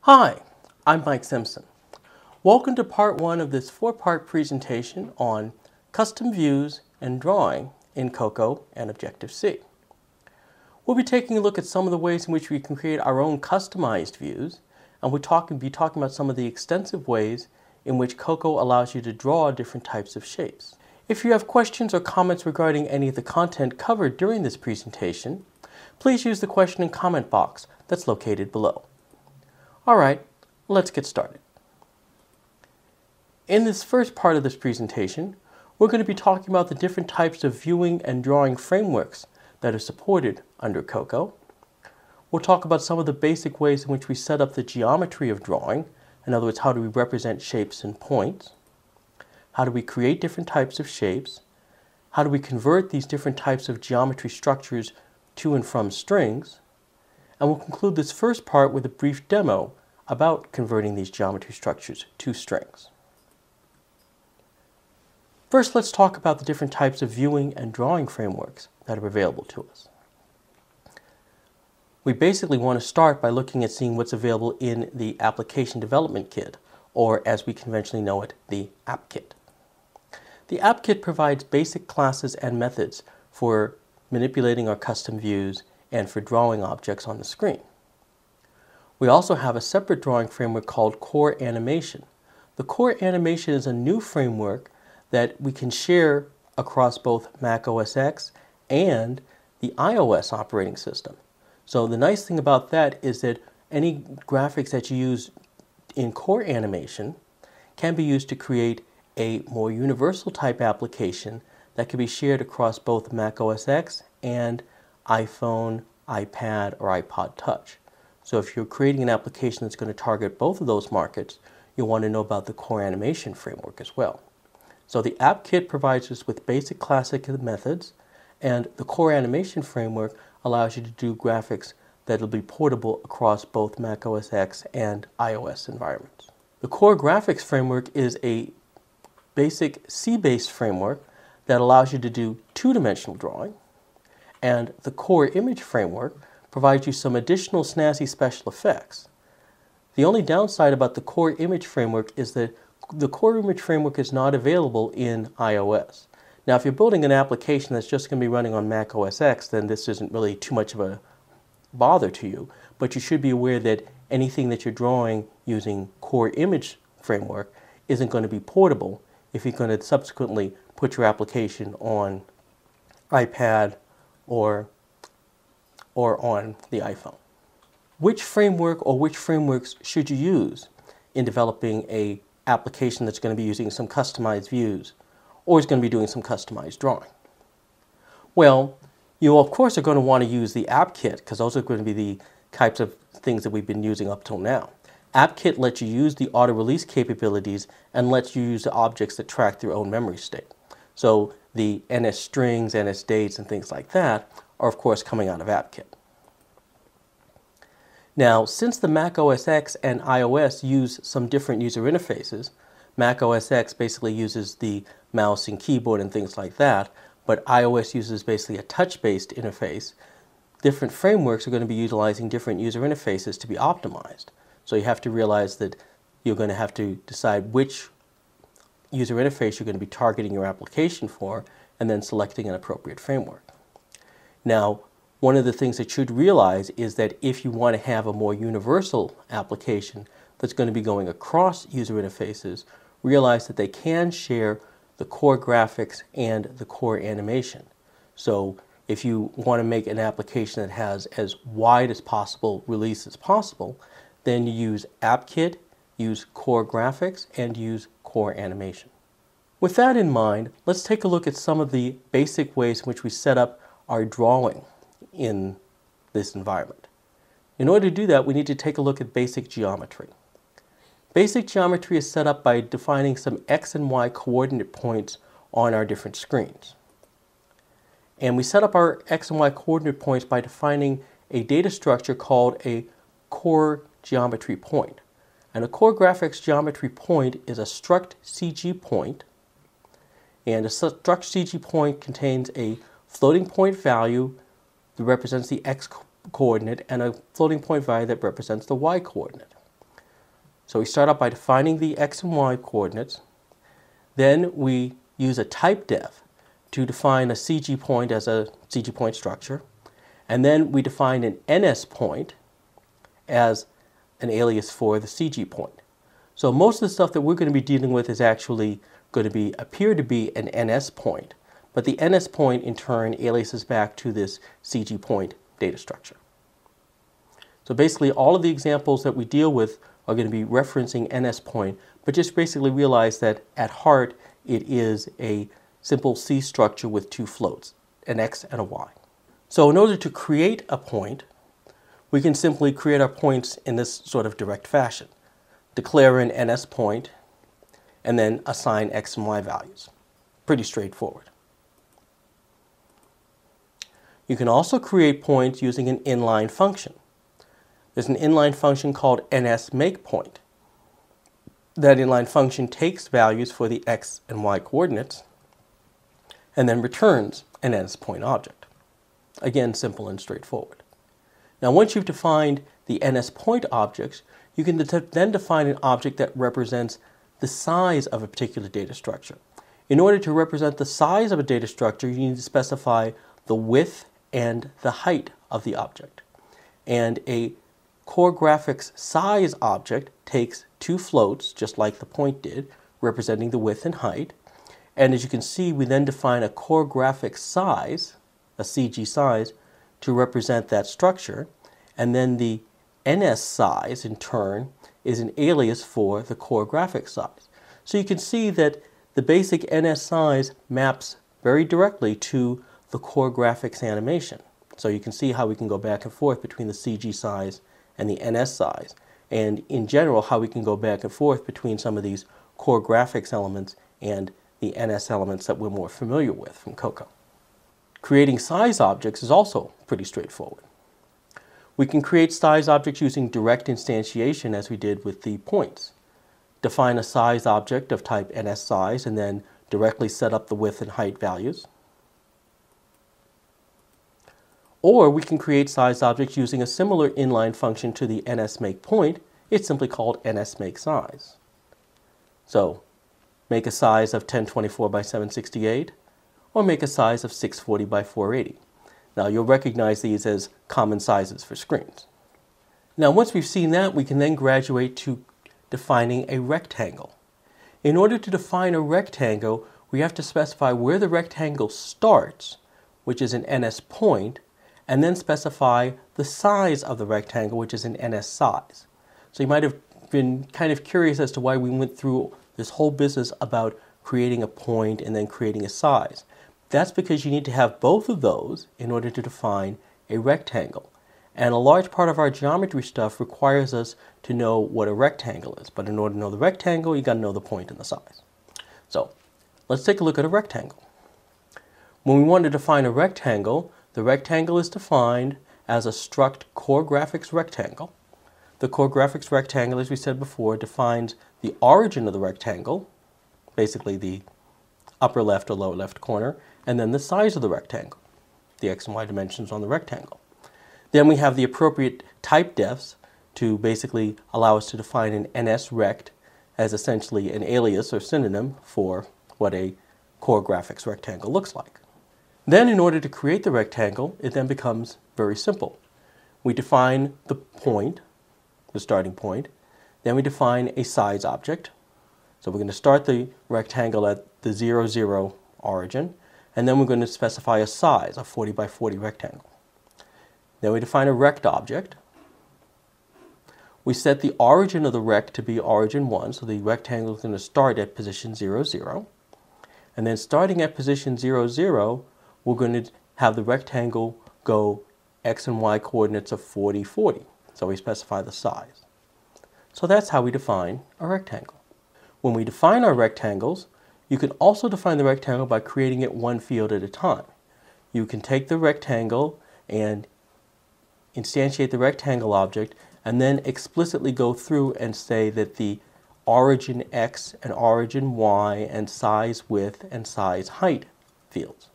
Hi, I'm Mike Simpson. Welcome to part one of this four-part presentation on custom views and drawing in Coco and Objective-C. We'll be taking a look at some of the ways in which we can create our own customized views, and we'll be talking about some of the extensive ways in which Coco allows you to draw different types of shapes. If you have questions or comments regarding any of the content covered during this presentation, please use the question and comment box that's located below. Alright, let's get started. In this first part of this presentation, we're going to be talking about the different types of viewing and drawing frameworks that are supported under Coco. We'll talk about some of the basic ways in which we set up the geometry of drawing. In other words, how do we represent shapes and points? How do we create different types of shapes? How do we convert these different types of geometry structures to and from strings? And we'll conclude this first part with a brief demo about converting these geometry structures to strings. First, let's talk about the different types of viewing and drawing frameworks that are available to us. We basically want to start by looking at seeing what's available in the Application Development Kit, or as we conventionally know it, the AppKit. The AppKit provides basic classes and methods for manipulating our custom views and for drawing objects on the screen. We also have a separate drawing framework called Core Animation. The Core Animation is a new framework that we can share across both Mac OS X and the iOS operating system. So the nice thing about that is that any graphics that you use in Core Animation can be used to create a more universal type application that can be shared across both Mac OS X and iPhone, iPad, or iPod Touch. So if you're creating an application that's going to target both of those markets, you'll want to know about the Core Animation framework as well. So the AppKit provides us with basic classic methods, and the Core Animation framework allows you to do graphics that will be portable across both Mac OS X and iOS environments. The Core Graphics framework is a basic C-based framework that allows you to do two-dimensional drawing, and the Core Image framework provides you some additional snazzy special effects. The only downside about the Core Image framework is that the Core Image framework is not available in iOS. Now, if you're building an application that's just going to be running on Mac OS X, then this isn't really too much of a bother to you, but you should be aware that anything that you're drawing using Core Image framework isn't going to be portable if you're going to subsequently put your application on iPad or on the iPhone. Which framework or which frameworks should you use in developing an application that's going to be using some customized views or is going to be doing some customized drawing? Well, you of course are going to want to use the AppKit because those are going to be the types of things that we've been using up till now. AppKit lets you use the auto-release capabilities and lets you use the objects that track their own memory state. So the NS strings, NS dates, and things like that are of course coming out of AppKit. Now, since the Mac OS X and iOS use some different user interfaces, Mac OS X basically uses the mouse and keyboard and things like that, but iOS uses basically a touch-based interface. Different frameworks are going to be utilizing different user interfaces to be optimized. So you have to realize that you're going to have to decide which user interface you're going to be targeting your application for and then selecting an appropriate framework. Now, one of the things that you should realize is that if you want to have a more universal application that's going to be going across user interfaces, realize that they can share the core graphics and the core animation. So if you want to make an application that has as wide as possible release as possible, then you use AppKit, use core graphics, and use core animation. With that in mind, let's take a look at some of the basic ways in which we set up our drawing in this environment. In order to do that, we need to take a look at basic geometry. Basic geometry is set up by defining some X and Y coordinate points on our different screens. And we set up our X and Y coordinate points by defining a data structure called a core geometry point. And a core graphics geometry point is a struct CG point. And a struct CG point contains a floating point value that represents the X coordinate and a floating point value that represents the Y coordinate. So we start out by defining the x and y coordinates. Then we use a type def to define a CG point as a CG point structure. And then we define an NS point as an alias for the CG point. So most of the stuff that we're going to be dealing with is actually going to appear to be an NS point. But the NS point in turn aliases back to this CG point data structure. So basically all of the examples that we deal with are going to be referencing NS point, but just basically realize that at heart it is a simple C structure with two floats, an X and a Y. So in order to create a point, we can simply create our points in this sort of direct fashion. Declare an NS point and then assign X and Y values. Pretty straightforward. You can also create points using an inline function. There's an inline function called NSMakePoint. That inline function takes values for the X and Y coordinates and then returns an NSPoint object. Again, simple and straightforward. Now once you've defined the NSPoint objects, you can then define an object that represents the size of a particular data structure. In order to represent the size of a data structure, you need to specify the width and the height of the object. And a core graphics size object takes two floats, just like the point did, representing the width and height. And as you can see, we then define a core graphics size, a CG size, to represent that structure. And then the NS size, in turn, is an alias for the core graphics size. So you can see that the basic NS size maps very directly to the core graphics animation. So you can see how we can go back and forth between the CG size and the NS size, and in general how we can go back and forth between some of these core graphics elements and the NS elements that we're more familiar with from Coco. Creating size objects is also pretty straightforward. We can create size objects using direct instantiation as we did with the points. Define a size object of type NSSize and then directly set up the width and height values. Or we can create size objects using a similar inline function to the NSMakePoint. It's simply called NSMakeSize. So make a size of 1024 by 768 or make a size of 640 by 480. Now you'll recognize these as common sizes for screens. Now once we've seen that, we can then graduate to defining a rectangle. In order to define a rectangle, we have to specify where the rectangle starts, which is an NS point, and then specify the size of the rectangle, which is an NS size. So you might have been kind of curious as to why we went through this whole business about creating a point and then creating a size. That's because you need to have both of those in order to define a rectangle. And a large part of our geometry stuff requires us to know what a rectangle is. But in order to know the rectangle, you got to know the point and the size. So let's take a look at a rectangle. When we want to define a rectangle, the rectangle is defined as a struct core graphics rectangle. The core graphics rectangle, as we said before, defines the origin of the rectangle, basically the upper left or lower left corner, and then the size of the rectangle, the X and Y dimensions on the rectangle. Then we have the appropriate type defs to basically allow us to define an NSRect as essentially an alias or synonym for what a core graphics rectangle looks like. Then in order to create the rectangle, it then becomes very simple. We define the point, the starting point, then we define a size object. So we're going to start the rectangle at the 0, 0 origin, and then we're going to specify a size, a 40 by 40 rectangle. Then we define a rect object. We set the origin of the rect to be origin 1, so the rectangle is going to start at position 0, 0. And then starting at position 0, 0, we're going to have the rectangle go X and Y coordinates of 40, 40. So we specify the size. So that's how we define a rectangle. When we define our rectangles, you can also define the rectangle by creating it one field at a time. You can take the rectangle and instantiate the rectangle object and then explicitly go through and say that the origin X and origin Y and size width and size height fields.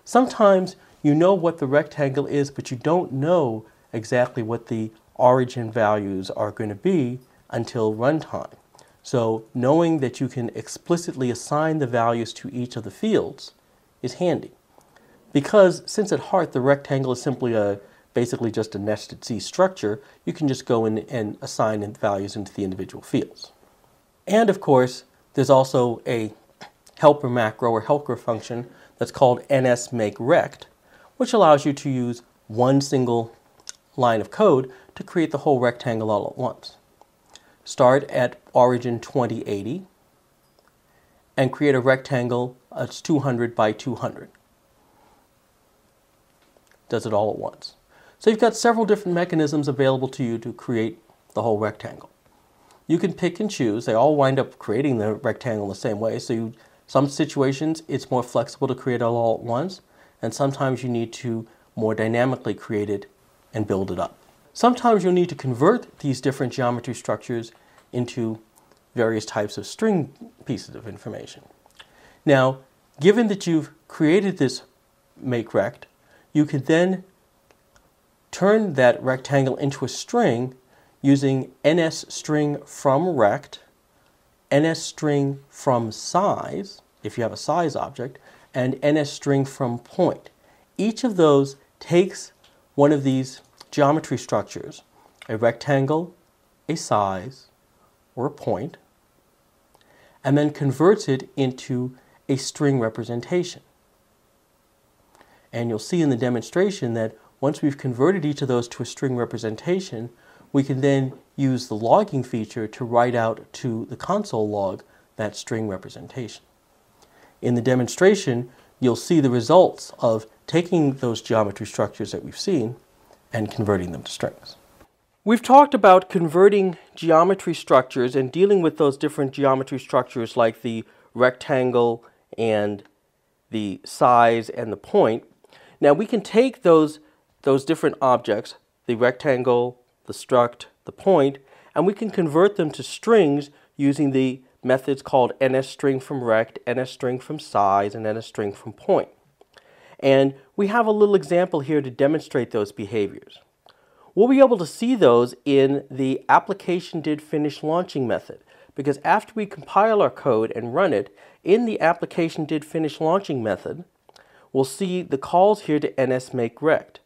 Sometimes you know what the rectangle is, but you don't know exactly what the origin values are going to be until runtime. So knowing that you can explicitly assign the values to each of the fields is handy. Because since at heart the rectangle is simply basically just a nested C structure, you can just go in and assign the values into the individual fields. And of course, there's also a helper macro or helper function that's called nsMakeRect, which allows you to use one single line of code to create the whole rectangle all at once. Start at origin 2080 and create a rectangle that's 200 by 200. Does it all at once. So you've got several different mechanisms available to you to create the whole rectangle. You can pick and choose. They all wind up creating the rectangle the same way. So some situations it's more flexible to create it all at once, and sometimes you need to more dynamically create it and build it up. Sometimes you'll need to convert these different geometry structures into various types of string pieces of information. Now, given that you've created this makeRect, you could then turn that rectangle into a string using NSString_from_rect, NSString_from_size, if you have a size object, and NSString_from_point. Each of those takes one of these geometry structures, a rectangle, a size, or a point, and then converts it into a string representation. And you'll see in the demonstration that once we've converted each of those to a string representation, we can then use the logging feature to write out to the console log that string representation. In the demonstration, you'll see the results of taking those geometry structures that we've seen and converting them to strings. We've talked about converting geometry structures and dealing with those different geometry structures like the rectangle and the size and the point. Now we can take those different objects, the rectangle, the struct, the point, and we can convert them to strings using the methods called NSString_from_rect, NSString_from_size, and NSString_from_point. And we have a little example here to demonstrate those behaviors. We'll be able to see those in the application_did_finish_launching method, because after we compile our code and run it, in the application_did_finish_launching method, we'll see the calls here to nsMakeRect.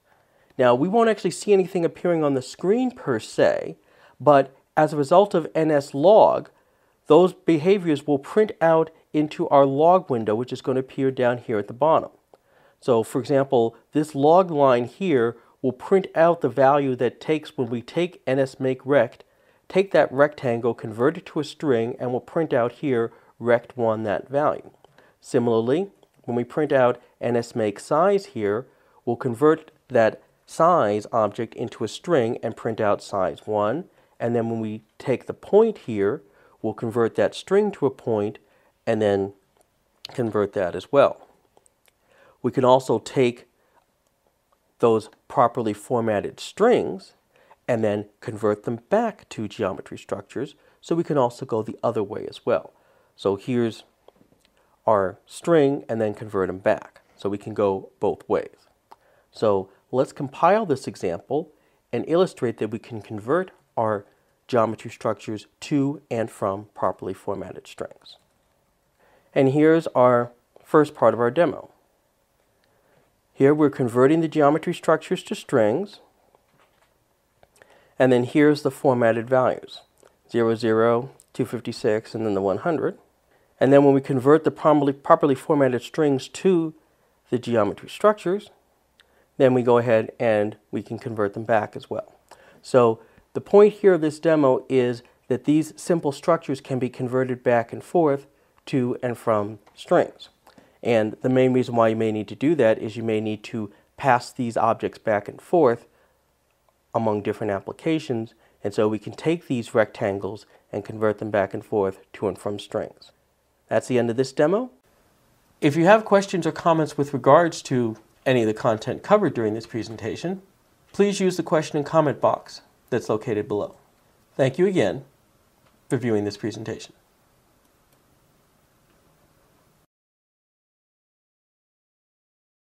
Now, we won't actually see anything appearing on the screen per se, but as a result of nslog, those behaviors will print out into our log window, which is going to appear down here at the bottom. So, for example, this log line here will print out the value that takes when we take nsMakeRect, take that rectangle, convert it to a string, and we'll print out here rect1 that value. Similarly, when we print out nsMakeSize here, we'll convert that size object into a string and print out size1. And then when we take the point here, we'll convert that string to a point and then convert that as well. We can also take those properly formatted strings and then convert them back to geometry structures, so we can also go the other way as well. So here's our string and then convert them back. So we can go both ways. So let's compile this example and illustrate that we can convert our geometry structures to and from properly formatted strings. And here's our first part of our demo. Here we're converting the geometry structures to strings, and then here's the formatted values, 00, 256, and then the 100. And then when we convert the properly formatted strings to the geometry structures, then we go ahead and we can convert them back as well. So the point here of this demo is that these simple structures can be converted back and forth to and from strings. And the main reason why you may need to do that is you may need to pass these objects back and forth among different applications, and so we can take these rectangles and convert them back and forth to and from strings. That's the end of this demo. If you have questions or comments with regards to any of the content covered during this presentation, please use the question and comment box that's located below. Thank you again for viewing this presentation.